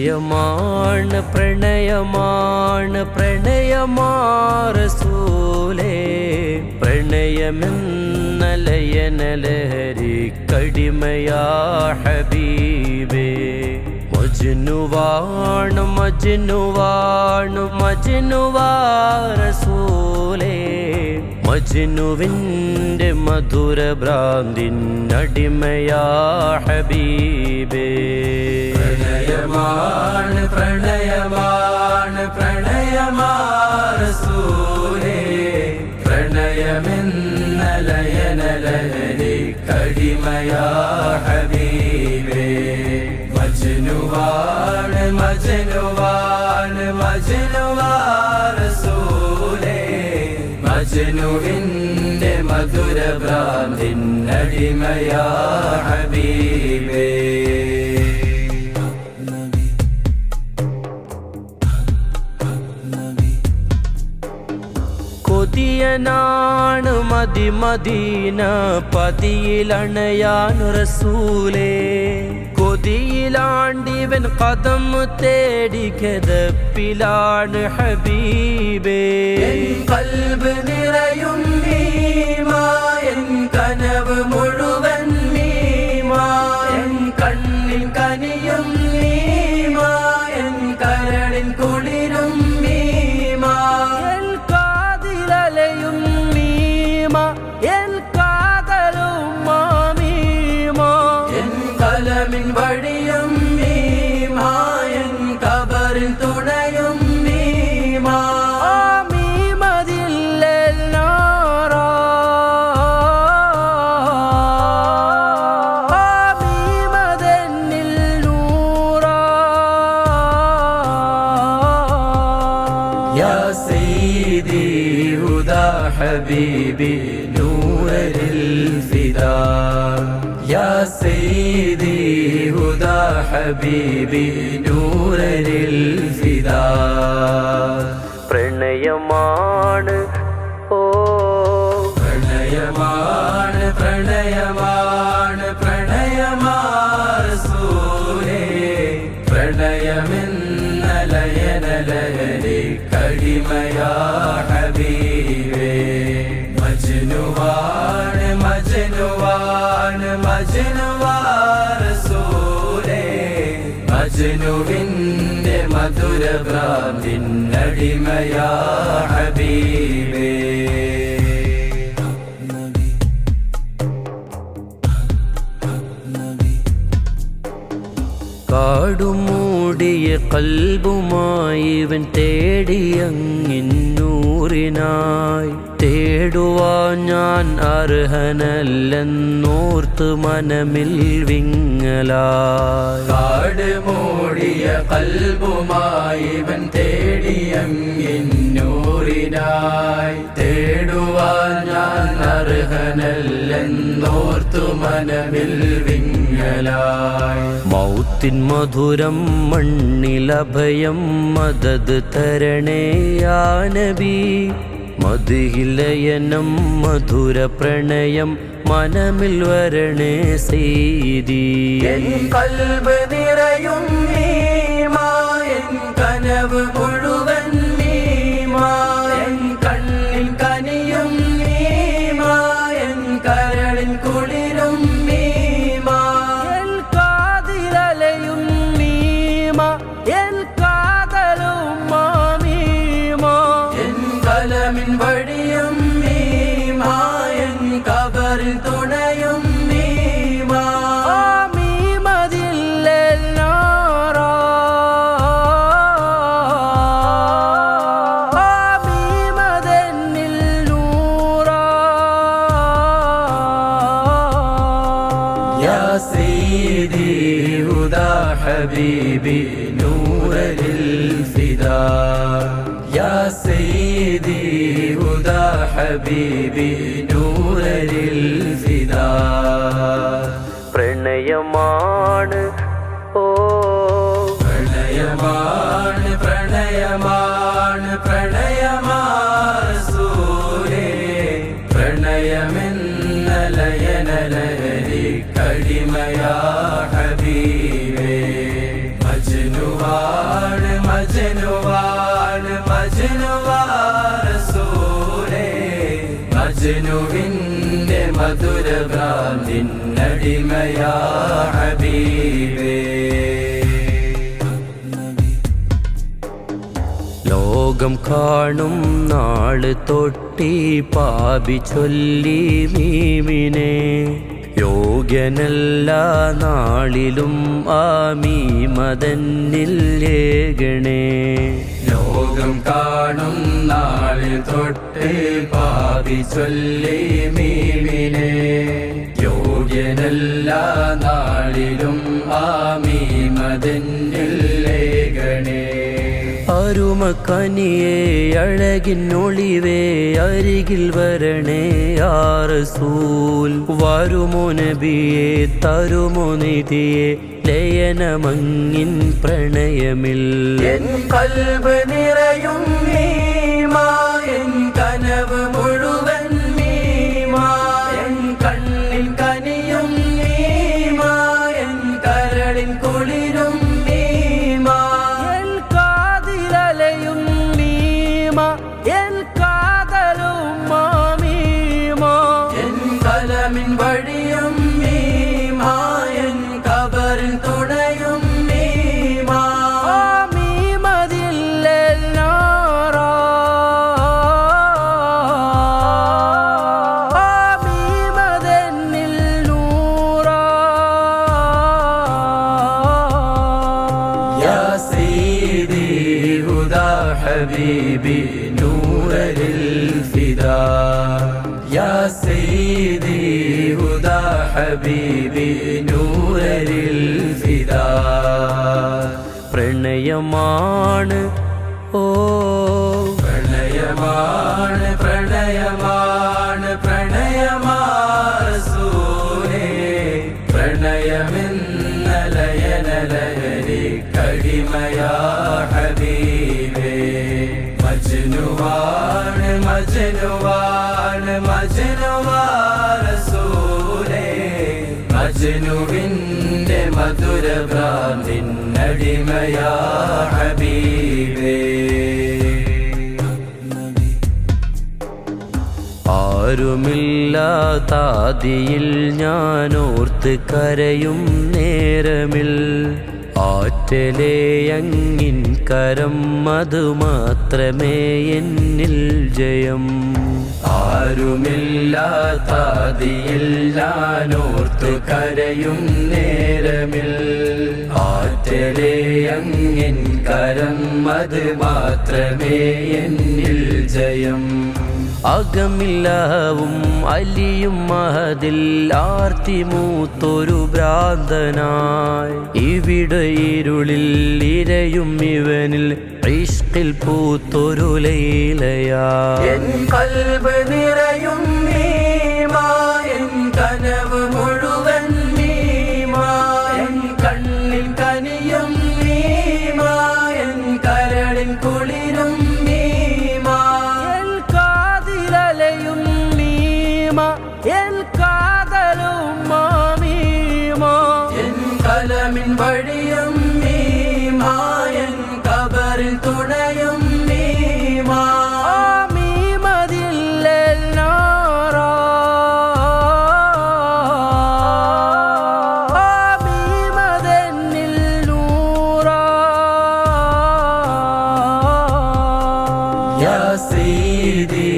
പ്രണയമാണ് പ്രണയമാണ് പ്രണയമാ റസൂലേ പ്രണയമെന്ന ലയനലഹരി കടിമയാ ഹബീബേ മജ്നുവാണ് മജ്നുവാണ് മജ്നുവാ റസൂലേ മജ്നുവിൻ്റെ മധുര ഭ്രാന്തിനടിമയാ ഹബീബേ പ്രണയമാണ് പ്രണയമാണ് പ്രണയമാ റസൂലേ പ്രണയമെന്ന ലയനലഹരി കടിമയാ ഹബീബേ മജ്നുവാണ് മജ്നുവാണ് മജ്നുവാ റസൂലേ മജ്നുവിൻ്റെ മധുര ഭ്രാന്തിനടിമയാ ഹബീബേ കൊതിയനാണ് മദീന പതിയിലണയാൻ റസൂലേ കൊതിയിലാണ്ടിവൻ കദം തേടി കിതപ്പിലാണ് ഹബീബേ കൽബ് നിറയും മീമാ എൻ കനവ് മുഴുവൻ മീമാ എൻ കണ്ണിൻ കനിയും മീമാ എൻ കരളിൻ കുളിരും മീമാ എൻ കാതിലലയും മീമ എൻ കാതലും മാമീമ എൻ കലമിൻ വഴിയും മീമാ എൻ കബറിൻ തുണയും മീമാ يا سيدي هدى حبيبي نور الفداء يا سيدي هدى حبيبي نور الفداء പ്രണയമാണ് ഓ പ്രണയമാണ് പ്രണയമാണ് പ്രണയമാ റസൂലേ പ്രണയമെന്ന ലയനലഹരി കടിമയാ ഹബീബേ മജ്നുവാണ് മജ്നുവാണ് മജ്നുവാ റസൂലേ മജ്നുവിൻ്റെ മധുര ഭ്രാന്തിനടിമയാ ഹബീബേ കാടുമൂടിയ കൽബുമായി ഇവൻ തേടിയങ്ങിന്നൂറിനായി തേടുവാൻ ഞാൻ അർഹനല്ലെന്നോർത്ത് മനമിൽ വിങ്ങലായി കാട് മൂടിയ കൽബുമായി ഇവൻ തേടിയങ്ങിന്നൂറിനായി തേടുവാൻ ഞാൻ അർഹനല്ലെന്നോർത്തു മനമിൽ വിങ്ങലായി മൗത്തിൻ മധുരം മണ്ണിലഭയം മദത് തരണേ യാ നബി മദ്ഹിലയനം മധുര പ്രണയം മനമിൽ വരണേ സീതി എൻ കൽബ് നിറയും മീമാ എൻ കനവ് മുഴുവൻ മീമാ എൻ കണ്ണിൻ കനിയും മീമാ എൻ കരളിൻ കുളിരും മീമാ എൻ കാതിലലയും മീമ എൻ കാതലും മാമീമ എൻ കലമിൻ വഴിയും മീമാ എൻ കബറിൻ തുണയും മീമാ يا سيدي هدى حبيبي نور الفداء يا سيدي هدى حبيبي نور الفداء പ്രണയമാണ് ഓ പ്രണയമാണ് പ്രണയമാണ് പ്രണയമാ റസൂലേ പ്രണയമെന്ന ലയനലഹരി കടിമയാ ഹബീബേ മജ്നുവാ മജ്നുവിന്റെ മധുരഭ്രാന്തിനടിമയാ ഹബീബേ. ലോകം കാണും നാള് തൊട്ടി പാപി ചൊല്ലി മീമിനെ യോഗ്യനല്ല നാളിലും ആ മീമതന്നിൽ ഏകണേ. ലോകം കാണും നാളിൽ തൊട്ട് പാപി ചൊല്ലി മീമിനെ യോഗ്യനല്ല നാളിലും ആ മീമതന്നിൽ ഏകണേ. അരുമക്കനിയെ അഴകിനൊളിവേ അരികിൽ വരണേ യാ റസൂൽ. വരുമോ നബിയെ തരുമോ നിധിയെ ലയനമങ്ങിൻ പ്രണയമിൽ. എൻ കൽബ് നിറയും മീമാ, എൻ കനവ് മുഴുവൻ മീമാ, എൻ കണ്ണിൽ കനിയും മീമാ, എൻ കരളിൻ കുളിരും മീമാ. എൻ കാതിലലയും മീമ, എൻ കാതലും മീമ, എൻ കലമിൻ വഴിയും മീമാ, എൻ കബറിൻ തുണയും മീമാ. ആ മീമതില്ലൽ നാറാ, ആ മീമതെന്നിൽ നൂറാ. യാ സയ്യിദി ഹുദാ ഹബീബി നൂറിൽ ഫിദാ. യാ സയ്യിദി ഹുദാ ഹബീബി നൂറിൽ ഫിദാ. പ്രണയമാണ് ഓ പ്രണയമാണ് പ്രണയമാണ് പ്രണയമാണ് റസൂലേ. പ്രണയമെന്ന ലയനലഹരി കടിമയാ ഹബീബേ. മജ്നുവാണ് മജ്നുവാണ് മജ്നുവാ റസൂലേ. മജ്നുവിന്റെ മധുരഭ്രാന്തിനടിമയാ ഹബീബേ. ആരുമില്ലാതാദിയിൽ ഞാനോർത്ത് കരയും നേരമിൽ ആറ്റലേ അങ്ങിൻ കരം അത് മാത്രമേ എന്നിൽ ജയം. ആരുമില്ലാതാദിയിൽ ഞാനോർത്തു കരയും നേരമിൽ ആറ്റലേ അങ്ങിൻ കരം അത് മാത്രമേ എന്നിൽ ജയം. അകമില്ലാവും അലിയും മഹദിൽ ആർത്തി മൂത്തൊരു ഭ്രാന്തനായി ഇവിടെ ഇരുളിൽ ഇരയും ഇവനിൽ ഇഷ്കിൽ പൂത്തൊരു ലൈലയാ. എൻ കൽബ് നിറയും മീമാ, എൻ കനവ് മുഴുവൻ മീമാ, എൻ കണ്ണിൽ കനിയും മീമാ, എൻ കരളിൻ കുളിരും മീമാ. എൻ കാതിലലയും മീമ, എൻ കാതലും മീമ, എൻ കലമിൻ വഴിയും മീമാ, എൻ കബറിൽ തുണയും മീമാ. ആ മീമതില്ലൽ നാറാ, ആ മീമതെന്നിൽ നൂറാ. യാ സയ്യിദി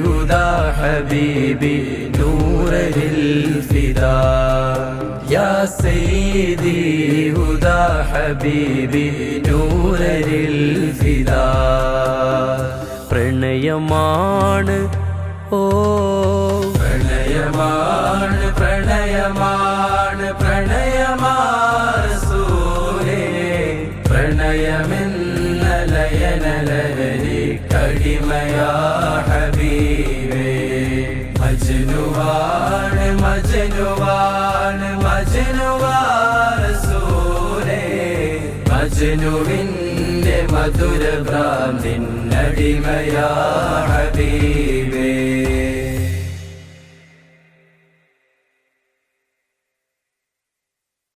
ഹുദാ ഹബീബി നൂറിൽ ഫിദാ. യാ സയ്യിദി ഹുദാ ഹബീബി നൂറിൽ ഫിദാ. പ്രണയമാണ് ഓ പ്രണയമാണ് പ്രണയമാണ് പ്രണയമാണ് റസൂലേ. പ്രണയമെന്ന ലയനലഹരി കടിമയാ ഹബീബേ. മജ്നുവാണ് മജ്നുവാണ് മജ്നുവാ റസൂലേ. മജ്നുവിന്റെ മധുരഭ്രാന്തിനടിമയാ ഹബീബേ.